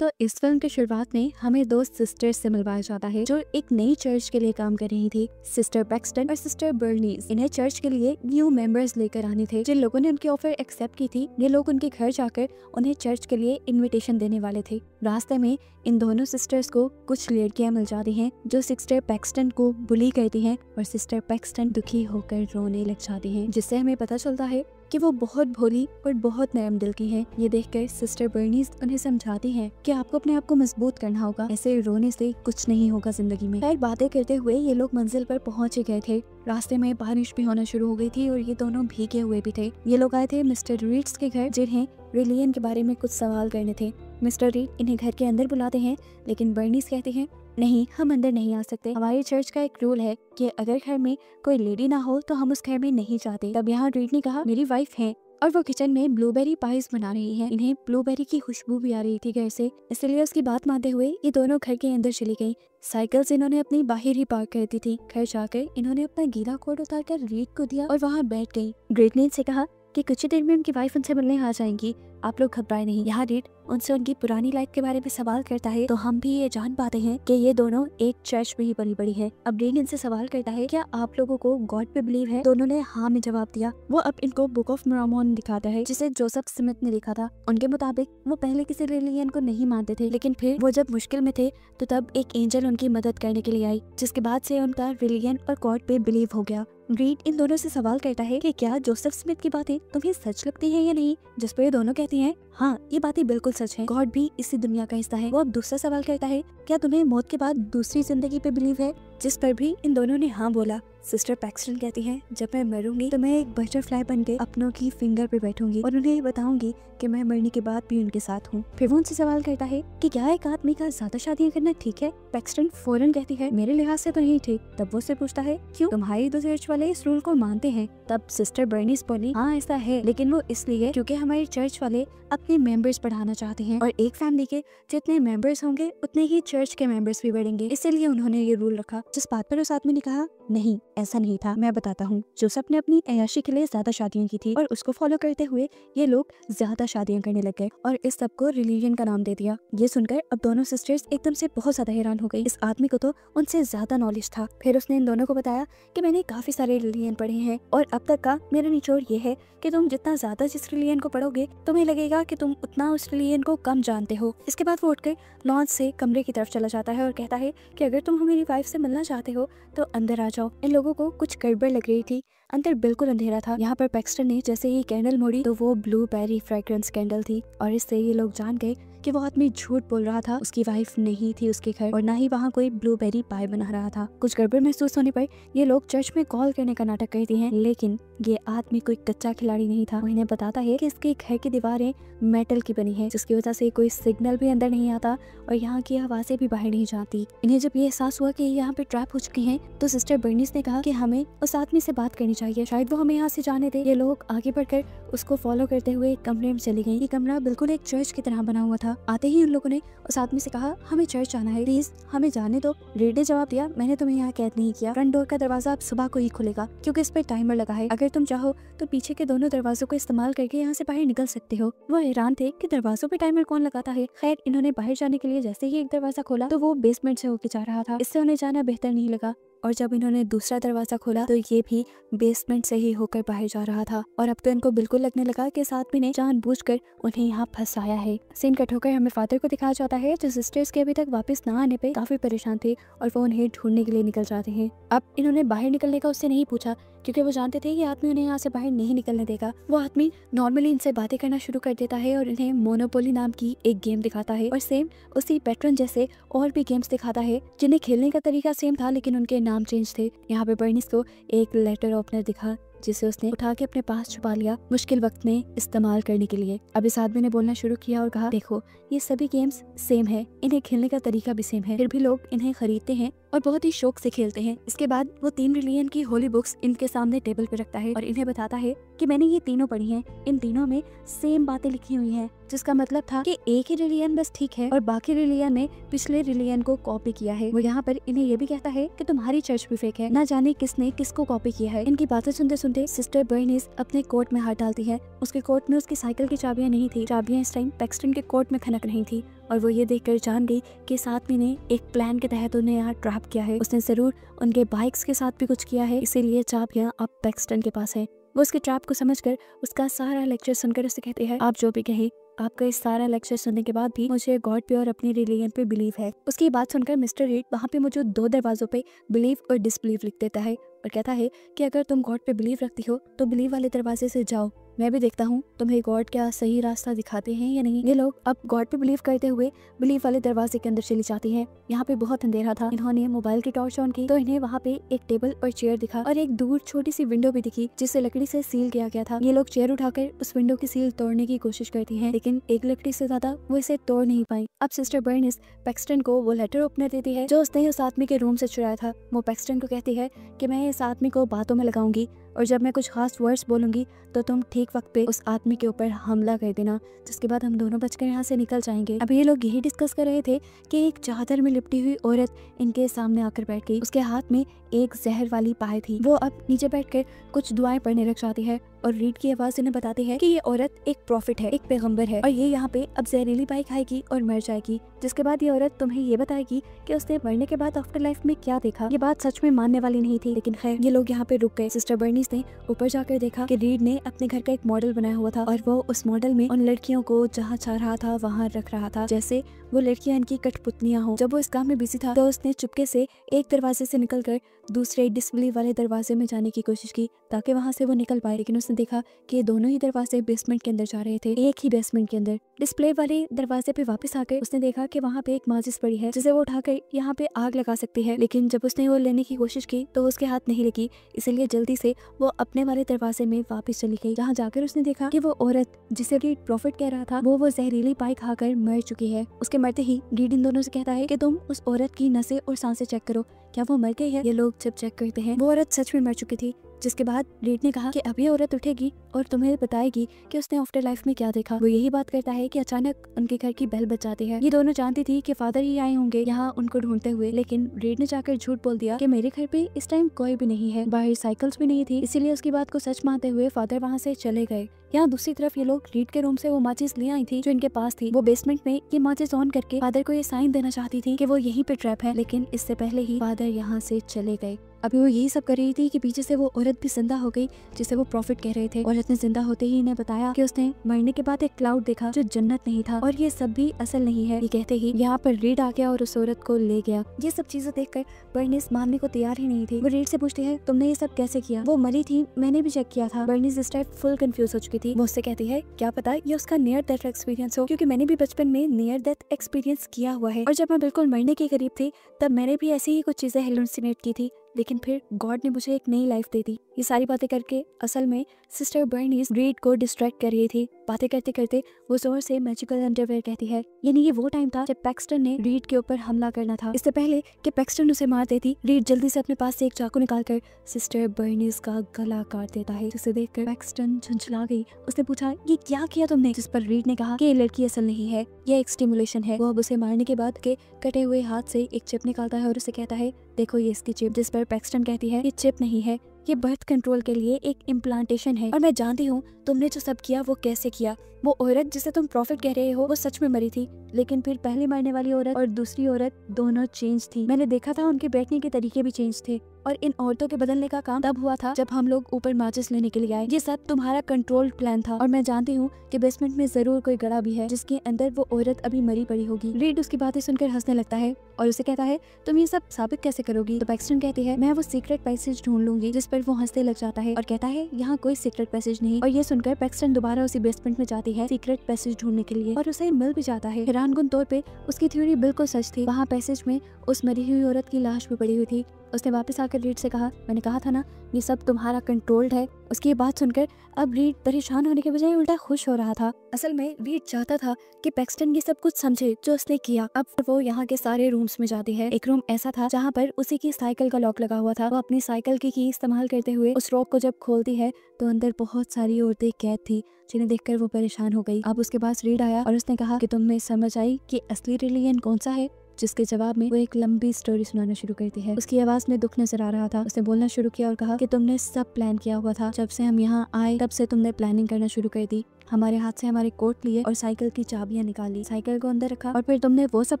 तो इस फिल्म की शुरुआत में हमें दो सिस्टर्स से मिलवाया जाता है जो एक नई चर्च के लिए काम कर रही थी। सिस्टर पैक्सटन और सिस्टर बर्नीस इन्हें चर्च के लिए न्यू मेंबर्स लेकर आने थे। जिन लोगों ने उनकी ऑफर एक्सेप्ट की थी, ये लोग उनके घर जाकर उन्हें चर्च के लिए इनविटेशन देने वाले थे। रास्ते में इन दोनों सिस्टर्स को कुछ लड़कियां मिल जाती हैं जो सिस्टर पैक्सटन को बुली करती हैं और सिस्टर पैक्सटन दुखी होकर रोने लग जाती हैं, जिससे हमें पता चलता है कि वो बहुत भोली और बहुत नरम दिल की हैं। ये देखकर सिस्टर बर्नीस उन्हें समझाती हैं कि आपको अपने आप को मजबूत करना होगा, ऐसे रोने से कुछ नहीं होगा जिंदगी में। खैर, बातें करते हुए ये लोग मंजिल पर पहुंच गए थे। रास्ते में बारिश भी होना शुरू हो गई थी और ये दोनों भीगे हुए भी थे। ये लोग आए थे मिस्टर रीड्स के घर, जिन्हें रिलियन के बारे में कुछ सवाल करने थे। मिस्टर रीड इन्हें घर के अंदर बुलाते हैं, लेकिन बर्नीस कहते हैं नहीं, हम अंदर नहीं आ सकते। हमारी चर्च का एक रूल है कि अगर घर में कोई लेडी ना हो तो हम उस घर में नहीं जाते। तब यहाँ रीड ने कहा मेरी वाइफ है और वो किचन में ब्लूबेरी पाइस बना रही है। इन्हें ब्लूबेरी की खुशबू भी आ रही थी घर से, इसलिए उसकी बात मानते हुए ये दोनों घर के अंदर चली गई। साइकिल्स इन्होंने अपनी बाहर ही पार्क कर दी थी। घर जाकर इन्होंने अपना गीला कोट उतारकर रीड को दिया और वहाँ बैठ गई। रीड ने इनसे कहा कि कुछ ही देर में उनकी वाइफ उनसे मिलने आ जाएंगी, आप लोग घबराए नहीं। यहाँ रीड उनसे उनकी पुरानी लाइफ के बारे में सवाल करता है, तो हम भी ये जान पाते हैं कि ये दोनों एक चर्च में ही पली बड़ी है। अब रीड इनसे सवाल करता है क्या आप लोगों को गॉड पे बिलीव है? दोनों ने हाँ में जवाब दिया। वो अब इनको बुक ऑफ मोर्मन दिखाता है, जिसे जोसेफ स्मिथ ने लिखा था। उनके मुताबिक वो पहले किसी रिलीजन को नहीं मानते थे, लेकिन फिर वो जब मुश्किल में थे तो तब एक एंजल उनकी मदद करने के लिए आई, जिसके बाद से उनका रिलीजन और गॉड पे बिलीव हो गया। रीड इन दोनों से सवाल करता है कि क्या जोसेफ स्मिथ की बातें तुम्हें सच लगती हैं या नहीं, जिस पर ये दोनों कहती हैं हाँ, ये बातें बिल्कुल सच है, गॉड भी इसी दुनिया का हिस्सा है। वो अब दूसरा सवाल करता है क्या तुम्हें मौत के बाद दूसरी जिंदगी पे बिलीव है, जिस पर भी इन दोनों ने हाँ बोला। सिस्टर पैक्सटन कहती है जब मैं मरूंगी तो मैं एक बटरफ्लाई बनके अपनों की फिंगर पे बैठूंगी और उन्हें बताऊंगी कि मैं मरने के बाद भी उनके साथ हूँ। फिर वो उनसे सवाल करता है कि क्या एक आदमी का ज्यादा शादियां करना ठीक है? पैक्सटन फौरन कहती है मेरे लिहाज से तो नहीं ठीक। तब वो उससे पूछता है क्यों, तुम्हारी दो चर्च वाले इस रूल को मानते हैं? तब सिस्टर बर्नीस बोली हाँ ऐसा है, लेकिन वो इसलिए क्योंकि हमारी चर्च वाले अपने मेंबर्स बढ़ाना चाहते हैं और एक फैमिली के जितने मेंबर्स होंगे उतने ही चर्च के मेंबर्स भी बढ़ेंगे, इसलिए उन्होंने ये रूल रखा। जिस बात पर उस आदमी ने कहा नहीं ऐसा नहीं था, मैं बताता हूँ। जोसेफ ने अपनी अय्याशी के लिए ज्यादा शादियां की थी और उसको फॉलो करते हुए ये लोग ज्यादा शादियां करने लग गए और इस सब को रिलीजन का नाम दे दिया। ये सुनकर अब दोनों सिस्टर्स एकदम से बहुत ज्यादा हैरान हो गई। इस आदमी को तो उनसे ज्यादा नॉलेज था। फिर उसने इन दोनों को बताया कि मैंने काफी सारे रिलीजन पढ़े हैं और अब तक का मेरा निचोड़ ये है कि तुम जितना ज्यादा जिस रिलीजन को पढ़ोगे तुम्हें लगेगा कि तुम उतना उस रिलीजन को कम जानते हो। इसके बाद वो उठकर लॉन्च से कमरे की तरफ चला जाता है और कहता है कि अगर तुम मेरी वाइफ से मिलना चाहते हो तो अंदर आ जाओ। इन लोगों को कुछ गड़बड़ लग रही थी, अंदर बिल्कुल अंधेरा था। यहाँ पर पैक्सटन ने जैसे ही कैंडल मोड़ी तो वो ब्लूबेरी फ्रेग्रेंस कैंडल थी और इससे ये लोग जान गए कि वो आदमी झूठ बोल रहा था। उसकी वाइफ नहीं थी उसके घर और ना ही वहाँ कोई ब्लूबेरी पाई बना रहा था। कुछ गड़बड़ महसूस होने पर ये लोग चर्च में कॉल करने का नाटक करते हैं, लेकिन ये आदमी कोई कच्चा खिलाड़ी नहीं था। वो इन्हें बताता है कि इसके घर की दीवारें मेटल की बनी है, जिसकी वजह से कोई सिग्नल भी अंदर नहीं आता और यहाँ की आवाजें भी बाहर नहीं जाती। इन्हें जब ये एहसास हुआ कि यहाँ पे ट्रैप हो चुके हैं तो सिस्टर बर्नीस ने कहा कि हमें उस आदमी से बात करनी चाहिए, शायद वो हमें यहाँ से जाने दे। ये लोग आगे बढ़कर उसको फॉलो करते हुए कमरे में चली गई। ये कमरा बिल्कुल एक चर्च की तरह बना हुआ था। आते ही उन लोगों ने उस आदमी से कहा हमें चर्च जाना है, प्लीज हमें जाने दो। रीड ने जवाब दिया मैंने तुम्हें यहाँ कैद नहीं किया, फ्रंट डोर का दरवाजा अब सुबह को ही खुलेगा क्योंकि इस पर टाइमर लगा है। अगर तुम चाहो तो पीछे के दोनों दरवाजों को इस्तेमाल करके यहाँ से बाहर निकल सकते हो। वो हैरान थे कि दरवाजों पे टाइमर कौन लगाता है। खैर, इन्होंने बाहर जाने के लिए जैसे ही एक दरवाजा खोला तो वो बेसमेंट से होके जा रहा था। इससे उन्हें जाना बेहतर नहीं लगा और जब इन्होंने दूसरा दरवाजा खोला तो ये भी बेसमेंट से ही होकर बाहर जा रहा था और अब तो इनको बिल्कुल लगने लगा कि इस आदमी ने जानबूझकर उन्हें यहाँ फंसाया है। सीन कट होकर हमें फादर को दिखाया जाता है जो सिस्टर्स के अभी तक वापस ना आने पे काफी परेशान थे और वो उन्हें ढूंढने के लिए निकल जाते हैं। अब इन्होंने बाहर निकलने का उससे नहीं पूछा क्योंकि वो जानते थे ये आदमी उन्हें यहाँ से बाहर नहीं निकलने देगा। वो आदमी नॉर्मली इनसे बातें करना शुरू कर देता है और इन्हें मोनोपोली नाम की एक गेम दिखाता है और सेम उसी पैटर्न जैसे और भी गेम्स दिखाता है जिन्हें खेलने का तरीका सेम था लेकिन उनके नाम चेंज थे। यहाँ पे बर्नीस को एक लेटर ओपनर दिखा जिसे उसने उठा के अपने पास छुपा लिया मुश्किल वक्त में इस्तेमाल करने के लिए। अब इस आदमी ने बोलना शुरू किया और कहा देखो ये सभी गेम्स सेम है, इन्हें खेलने का तरीका भी सेम है, फिर भी लोग इन्हें खरीदते हैं और बहुत ही शौक से खेलते हैं। इसके बाद वो 3 रिलीजन की होली बुक्स इनके सामने टेबल पे रखता है और इन्हें बताता है कि मैंने ये तीनों पढ़ी हैं, इन तीनों में सेम बातें लिखी हुई हैं, जिसका मतलब था कि एक ही रिलीजन बस ठीक है और बाकी रिलीजन ने पिछले रिलीजन को कॉपी किया है। वो यहाँ पर इन्हें ये भी कहता है कि तुम्हारी चर्च भी फेक है, ना जाने किसने किसको कॉपी किया है। इनकी बातें सुनते सुनते सुनते सिस्टर बर्नीस अपने कोट में हाथ डालती है। उसके कोट में उसकी साइकिल की चाबियां नहीं थी, चाबियां इस टाइम पैक्सटन के कोट में खनक रही थी और वो ये देखकर जान गई कि इस आदमी ने एक प्लान के तहत उन्हें यहाँ ट्रैप किया है। उसने जरूर उनके बाइक्स के साथ भी कुछ किया है, इसीलिए चाबियां अब पैक्सटन के पास है। वो उसके ट्रैप को समझकर उसका सारा लेक्चर सुनकर उससे कहती है, आप जो भी कहे, आपका इस सारा लेक्चर सुनने के बाद भी मुझे गॉड पे और अपनी रिलीजन पे बिलीव है। उसकी बात सुनकर मिस्टर रीड वहाँ पे मौजूद 2 दरवाजों पे बिलीव और डिसबिलीव लिख देता है और कहता है कि अगर तुम गॉड पे बिलीव रखती हो तो बिलीव वाले दरवाजे से जाओ, मैं भी देखता हूँ तुम्हें गॉड क्या सही रास्ता दिखाते हैं या नहीं। ये लोग अब गॉड पे बिलीव करते हुए बिलीव वाले दरवाजे के अंदर चली जाती है। यहाँ पे बहुत अंधेरा था। इन्होंने मोबाइल की टॉर्च ऑन की तो इन्हें वहाँ पे एक टेबल और चेयर दिखा और एक दूर छोटी सी विंडो भी दिखी जिसे लकड़ी से सील किया गया था। ये लोग चेयर उठाकर उस विंडो की सील तोड़ने की कोशिश करती है, लेकिन एक लकड़ी से ज्यादा वो इसे तोड़ नहीं पाई। अब सिस्टर बर्निस पैक्सटन को वो लेटर ओपनर देती है जो उसने उस आदमी के रूम से चुराया था। वो पैक्सटन को कहती है कि मैं इस आदमी को बातों में लगाऊंगी और जब मैं कुछ खास वर्ड्स बोलूंगी तो तुम ठीक वक्त पे उस आदमी के ऊपर हमला कर देना, जिसके बाद हम दोनों बचकर यहाँ से निकल जाएंगे। अब ये लोग यही डिस्कस कर रहे थे कि एक चादर में लिपटी हुई औरत इनके सामने आकर बैठ गई। उसके हाथ में एक जहर वाली पाय थी। वो अब नीचे बैठकर कुछ दुआएं पढ़ने लग जाती है और रीड की आवाज इन्हें बताती है कि ये औरत एक प्रॉफिट है, एक पैगंबर है और ये यहाँ पे अब जहरीली पाई खाएगी और मर जाएगी, जिसके बाद ये औरत तुम्हें ये बताएगी कि उसने मरने के बाद आफ्टर लाइफ में क्या देखा। ये बात सच में मानने वाली नहीं थी, लेकिन खैर ये लोग यहाँ पे रुक गए। सिस्टर बर्नीस ने ऊपर जाकर देखा कि रीड ने अपने घर का एक मॉडल बनाया हुआ था और वो उस मॉडल में उन लड़कियों को जहाँ चाह रहा था वहाँ रख रहा था, जैसे वो लड़कियां इनकी कठपुतलियां हो। जब वो इस काम में बिजी था तो उसने चुपके से एक दरवाजे से निकलकर दूसरे डिस्प्ले वाले दरवाजे में जाने की कोशिश की ताकि वहां से वो निकल पाए, लेकिन उसने देखा कि दोनों ही दरवाजे बेसमेंट के अंदर जा रहे थे, एक ही बेसमेंट के अंदर। डिस्प्ले वाले दरवाजे पे वापस आकर उसने देखा कि वहाँ पे एक माचिस पड़ी है जिसे वो उठाकर यहाँ पे आग लगा सकती है, लेकिन जब उसने वो लेने की कोशिश की तो उसके हाथ नहीं लगी, इसलिए जल्दी से वो अपने वाले दरवाजे में वापस चली गई, जहाँ जाकर उसने देखा कि वो औरत जिसे रीड प्रॉफिट कह रहा था वो जहरीली पाई खाकर मर चुकी है। उसके मरते ही रीड इन दोनों से कहता है कि तुम उस औरत की नसें और सांसें चेक करो, क्या वो मर गई है। ये लोग जब चेक करते हैं वो औरत सच में मर चुकी थी, जिसके बाद रीड ने कहा कि अब ये औरत उठेगी और तुम्हें बताएगी कि उसने आफ्टर लाइफ में क्या देखा। वो यही बात करता है कि अचानक उनके घर की बेल बज जाती है। ये दोनों जानती थी कि फादर ही आए होंगे यहाँ उनको ढूंढते हुए, लेकिन रीड ने जाकर झूठ बोल दिया कि मेरे घर पे इस टाइम कोई भी नहीं है, बाहर साइकिल्स भी नहीं थी, इसीलिए उसकी बात को सच मानते हुए फादर वहाँ से चले गए। यहाँ दूसरी तरफ ये लोग रीड के रूम से वो माचिस ले आई थी जो इनके पास थी। वो बेसमेंट में ये माचिस ऑन करके फादर को ये साइन देना चाहती थी कि वो यहीं पे ट्रैप है, लेकिन इससे पहले ही फादर यहाँ से चले गए। अभी वो यही सब कर रही थी कि पीछे से वो औरत भी जिंदा हो गई जिसे वो प्रॉफिट कह रहे थे। औरत ने जिंदा होते ही इन्हें बताया कि उसने मरने के बाद एक क्लाउड देखा जो जन्नत नहीं था और ये सब भी असल नहीं है। ये कहते ही यहाँ पर रीड आ गया और उस औरत को ले गया। ये सब चीजें देखकर बर्निस मानने को तैयार ही नहीं थी। वो रीड से पूछती है तुमने ये सब कैसे किया? वो मरी थी, मैंने भी चेक किया था। बर्निस इस टाइप फुल कंफ्यूज हो चुकी थी। वो उससे कहती है क्या पता ये उसका नियर डेथ एक्सपीरियंस हो, क्योंकि मैंने भी बचपन में नियर डेथ एक्सपीरियंस किया हुआ है और जब मैं बिल्कुल मरने के करीब थी तब मैंने भी ऐसी ही कुछ चीजें हेलुसिनेट की थी, लेकिन फिर गॉड ने मुझे एक नई लाइफ दे दी। ये सारी बातें करके असल में सिस्टर बर्नीस रीड को डिस्ट्रैक्ट कर रही थी। बातें करते करते वो जोर से मैजिकल अंडरवेयर कहती है, यानी ये वो टाइम था जब पैक्सटन ने रीड के ऊपर हमला करना था। इससे पहले कि पैक्सटन उसे मार देती, रीड जल्दी से अपने पास से एक चाकू निकालकर सिस्टर बर्नीस का गला काट देता है, जिसे देखकर पैक्सटन झंझला गई। उसने पूछा ये क्या किया तुमने? जिस पर रीड ने कहा कि ये लड़की असल नहीं है, ये एक स्टिमुलेशन है। वो अब उसे मारने के बाद के कटे हुए हाथ से एक चिप निकालता है और उसे कहता है देखो ये इसकी चिप, जिस पर पैक्सटन कहती है ये चिप नहीं है, ये बर्थ कंट्रोल के लिए एक इम्प्लांटेशन है और मैं जानती हूँ तुमने जो सब किया वो कैसे किया। वो औरत जिसे तुम प्रॉफिट कह रहे हो वो सच में मरी थी, लेकिन फिर पहले मरने वाली औरत और दूसरी औरत दोनों चेंज थी। मैंने देखा था उनके बैठने के तरीके भी चेंज थे और इन औरतों के बदलने का काम तब हुआ था जब हम लोग ऊपर माचिस लेने के लिए आए। ये सब तुम्हारा कंट्रोल प्लान था और मैं जानती हूँ कि बेसमेंट में जरूर कोई गड़ा भी है जिसके अंदर वो औरत अभी मरी पड़ी होगी। रीड उसकी बातें सुनकर हंसने लगता है और उसे कहता है तुम ये सब साबित कैसे करोगी? तो पैक्सटन कहती है मैं वो सीक्रेट पैसेज ढूंढ लूंगी, जिस पर वो हंसने लग जाता है और कहता है यहाँ कोई सीक्रेट पैसेज नहीं। और ये सुनकर पैक्सटन दोबारा उसी बेसमेंट में जाती है सीक्रेट पैसेज ढूंढने के लिए और उसे मिल भी जाता है। हैरानकुन तौर पे उसकी थ्योरी बिल्कुल सच थी। वहाँ पैसेज में उस मरी हुई औरत की लाश भी पड़ी हुई थी। उसने वापस आकर रीड से कहा मैंने कहा था ना ये सब तुम्हारा कंट्रोल्ड है। उसकी ये बात सुनकर अब रीड परेशान होने के बजाय उल्टा खुश हो रहा था। असल में रीड चाहता था कि पैक्सटन ये सब कुछ समझे जो उसने किया। अब वो यहाँ के सारे रूम्स में जाती है। एक रूम ऐसा था जहाँ पर उसी की साइकिल का लॉक लगा हुआ था। वो अपनी साइकिल की इस्तेमाल करते हुए उस लॉक को जब खोलती है तो अंदर बहुत सारी औरतें कैद थी, जिन्हें देखकर वो परेशान हो गई। अब उसके पास रीड आया और उसने कहा कि तुम्हें समझ आई कि असली रिलीजन कौन सा है? जिसके जवाब में वो एक लंबी स्टोरी सुनाना शुरू करती है। उसकी आवाज में दुख नजर आ रहा था। उसने बोलना शुरू किया और कहा कि तुमने सब प्लान किया हुआ था, जब से हम यहाँ आए तब से तुमने प्लानिंग करना शुरू कर दी। हमारे हाथ से हमारे कोट लिए और साइकिल की चाबियां निकाली, साइकिल को अंदर रखा और फिर तुमने वो सब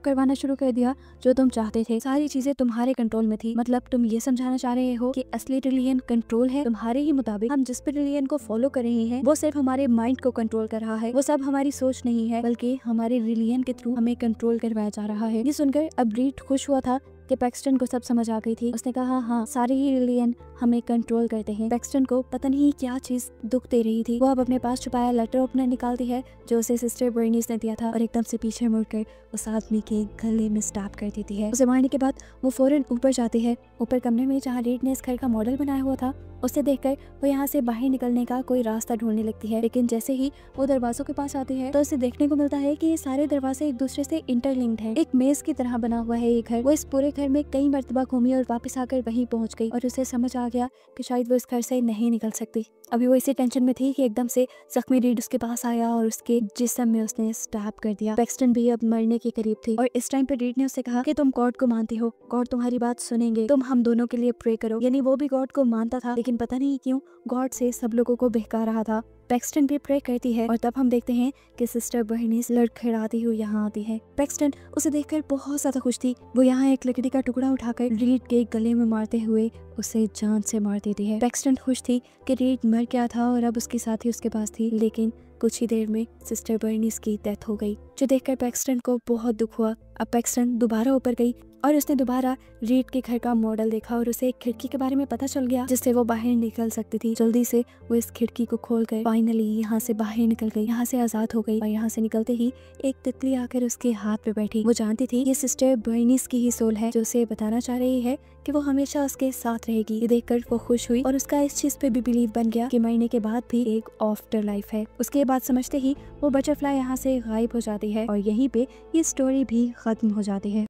करवाना शुरू कर दिया जो तुम चाहते थे। सारी चीजें तुम्हारे कंट्रोल में थी। मतलब तुम ये समझाना चाह रहे हो कि असली रिलीजन कंट्रोल है तुम्हारे ही मुताबिक। हम जिस भी रिलीजन को फॉलो कर रहे हैं वो सिर्फ हमारे माइंड को कंट्रोल कर रहा है। वो सब हमारी सोच नहीं है, बल्कि हमारे रिलीजन के थ्रू हमें कंट्रोल करवाया जा रहा है। ये सुनकर अब रीड खुश हुआ था कि पैक्सटन को सब समझ आ गई थी। उसने कहा हाँ, सारे ही रिलीजन हमें कंट्रोल करते हैं। पैक्सटन को पता नहीं क्या चीज दुख दे रही थी। वो अब अपने पास छुपाया लेटर ओपनर निकालती है जो उसे सिस्टर बर्नीस ने दिया था और एकदम से पीछे मुड़कर उस आदमी के गले में स्टैप कर देती है। उसे मारने के बाद वो फौरन ऊपर जाती है, ऊपर कमरे में जहाँ रीड ने इस घर का मॉडल बनाया हुआ था। उसे देखकर वो यहाँ से बाहर निकलने का कोई रास्ता ढूंढने लगती है, लेकिन जैसे ही वो दरवाजों के पास आती है तो उसे देखने को मिलता है कि ये सारे दरवाजे एक दूसरे से इंटरलिंक्ड हैं। एक मेज की तरह बना हुआ है ये घर। वो इस पूरे घर में कई मर्तबा घूमी और वापस आकर वहीं पहुंच गई और उसे समझ आ गया कि शायद वो इस घर से नहीं निकल सकती। अभी वो इसी टेंशन में थी कि एकदम से जख्मी रीड उसके पास आया और उसके जिस्म में उसने स्टैप कर दिया। पैक्सटन भी अब मरने के करीब थी और इस टाइम पे रीड ने उससे कहा कि तुम गॉड को मानती हो, गॉड तुम्हारी बात सुनेंगे, तुम हम दोनों के लिए प्रे करो। यानी वो भी गॉड को मानता था, लेकिन पता नहीं क्यों गॉड से सब लोगों को बहका रहा था। पैक्सटन भी प्रे करती है और तब हम देखते हैं कि सिस्टर बर्नीस लड़खड़ाती हुई यहाँ आती है। पैक्सटन उसे देखकर बहुत ज्यादा खुश थी। वो यहाँ एक लकड़ी का टुकड़ा उठाकर रीड के गले में मारते हुए उसे जान से मार देती है। पैक्सटन खुश थी कि रीड मर गया था और अब उसकी साथी उसके पास थी, लेकिन कुछ ही देर में सिस्टर बर्नीस की डेथ हो गई, जो देखकर पैक्सटन को बहुत दुख हुआ। अब पैक्सटन दोबारा ऊपर गई और उसने दोबारा रीड के घर का मॉडल देखा और उसे एक खिड़की के बारे में पता चल गया जिससे वो बाहर निकल सकती थी। जल्दी से वो इस खिड़की को खोलकर फाइनली यहाँ से बाहर निकल गई, यहाँ से आजाद हो गई। और यहाँ से निकलते ही एक तितली आकर उसके हाथ पे बैठी। वो जानती थी ये सिस्टर बर्नीस की ही सोल है जो उसे बताना चाह रही है कि वो हमेशा उसके साथ रहेगी। ये देखकर वो खुश हुई और उसका इस चीज पे भी बिलीव बन गया कि मरने के बाद भी एक आफ्टर लाइफ है। उसके बाद समझते ही वो बटरफ्लाई यहाँ से गायब हो जाती है और यहीं पे ये स्टोरी भी खत्म हो जाती है।